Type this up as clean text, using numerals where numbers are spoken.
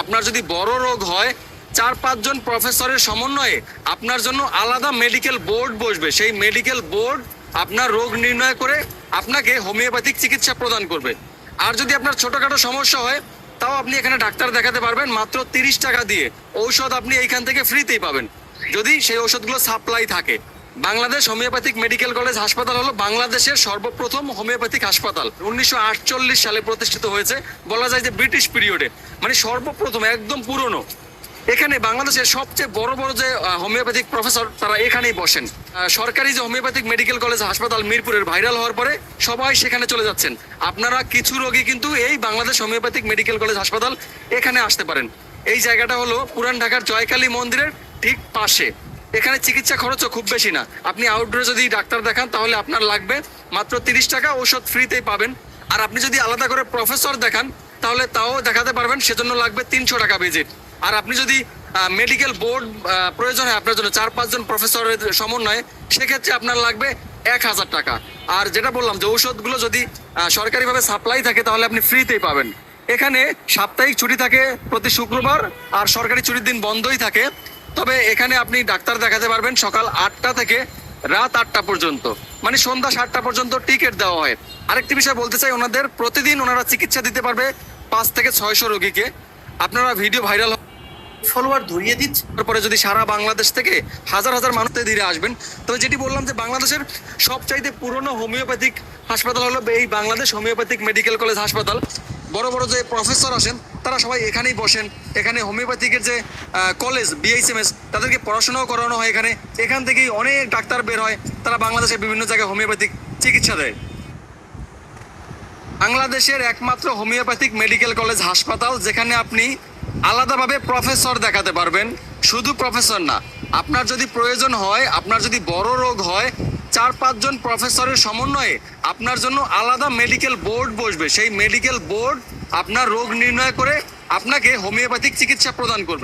আপনার যদি বড় রোগ হয় 4-5 জন প্রফেসরের সমন্বয়ে আপনার জন্য আলাদা মেডিকেল বোর্ড বসবে। সেই মেডিকেল বোর্ড আপনার রোগ নির্ণয় করে আপনাকে হোমিওপ্যাথিক চিকিৎসা প্রদান করবে। আর যদি আপনার ছোটখাটো সমস্যা হয় তাও আপনি এখানে ডাক্তার দেখাতে পারবেন মাত্র 30 টাকা দিয়ে। ঔষধ আপনি এইখান থেকে ফ্রিতেই পাবেন যদি সেই ঔষধগুলো সাপ্লাই থাকে। বাংলাদেশ হোমিওপ্যাথিক মেডিকেল কলেজ হাসপাতাল হলো বাংলাদেশের সর্বপ্রথম হোমিওপ্যাথিক হাসপাতাল। 1948 সালে প্রতিষ্ঠিত হয়েছে, বলা যায় যে ব্রিটিশ পিরিয়ডে, মানে সর্বপ্রথম, একদম পুরনো। এখানে বাংলাদেশের সবচেয়ে বড় বড় যে হোমিওপ্যাথিক প্রফেসর তারা এখানেই বসেন। সরকারি যে হোমিওপ্যাথিক মেডিকেল কলেজ হাসপাতাল মিরপুরের ভাইরাল হওয়ার পরে সবাই সেখানে চলে যাচ্ছেন। আপনারা কিছু রোগী কিন্তু এই বাংলাদেশ হোমিওপ্যাথিক মেডিকেল কলেজ হাসপাতাল এখানে আসতে পারেন। এই জায়গাটা হলো পুরান ঢাকার জয়কালী মন্দিরের ঠিক পাশে। এখানে চিকিৎসা খরচও খুব বেশি না। আপনি আউটডোরে যদি ডাক্তার দেখান তাহলে আপনার লাগবে মাত্র 30 টাকা, ওষুধ ফ্রিতেই পাবেন। আর আপনি যদি আলাদা করে প্রফেসর দেখান তাহলে তাও দেখাতে পারবেন, সেজন্য লাগবে 300 টাকা ভিজিট। আর আপনি যদি মেডিকেল বোর্ড প্রয়োজন হয় আপনার জন্য 4-5 জন প্রফেসরের সমন্বয়ে, সেক্ষেত্রে আপনার লাগবে 1000 টাকা। আর যেটা বললাম যে ঔষধগুলো যদি সরকারিভাবে সাপ্লাই থাকে তাহলে আপনি ফ্রিতেই পাবেন। এখানে সাপ্তাহিক ছুটি থাকে প্রতি শুক্রবার, আর সরকারি ছুটির দিন বন্ধই থাকে। তবে এখানে আপনি ডাক্তার দেখাতে পারবেন সকাল 8টা থেকে রাত 8টা পর্যন্ত, মানে সন্ধ্যা 7টা পর্যন্ত টিকিট দেওয়া হয়। আরেকটি বিষয় বলতে চাই, ওনাদের প্রতিদিন ওনারা চিকিৎসা দিতে পারবে 5 থেকে 600 রোগীকে। আপনারা ভিডিও ভাইরাল ফলোয়ার ধরিয়ে দিচ্ছে। তারপরে যদি সারা বাংলাদেশ থেকে হাজার হাজার মানুষ ধীরে আসবেন। তবে যেটি বললাম যে বাংলাদেশের সবচাইতে পুরনো হোমিওপ্যাথিক হাসপাতাল হলো এই বাংলাদেশ হোমিওপ্যাথিক মেডিকেল কলেজ হাসপাতাল। বড় বড় যে প্রফেসর আসেন তারা সবাই এখানেই বসেন। এখানে হোমিওপ্যাথিকের যে কলেজ BHMS তাদেরকে পড়াশোনাও করানো হয় এখানে। এখান থেকেই অনেক ডাক্তার বের হয়, তারা বাংলাদেশের বিভিন্ন জায়গায় হোমিওপ্যাথিক চিকিৎসা দেয়। বাংলাদেশের একমাত্র হোমিওপ্যাথিক মেডিকেল কলেজ হাসপাতাল যেখানে আপনি আলাদাভাবে প্রফেসর দেখাতে পারবেন। শুধু প্রফেসর না, আপনার যদি প্রয়োজন হয়, আপনার যদি বড় রোগ হয়, 4-5 জন প্রফেসরের সমন্বয়ে আপনার জন্য আলাদা মেডিকেল বোর্ড বসবে। সেই মেডিকেল বোর্ড আপনার রোগ নির্ণয় করে আপনাকে হোমিওপ্যাথিক চিকিৎসা প্রদান করবে।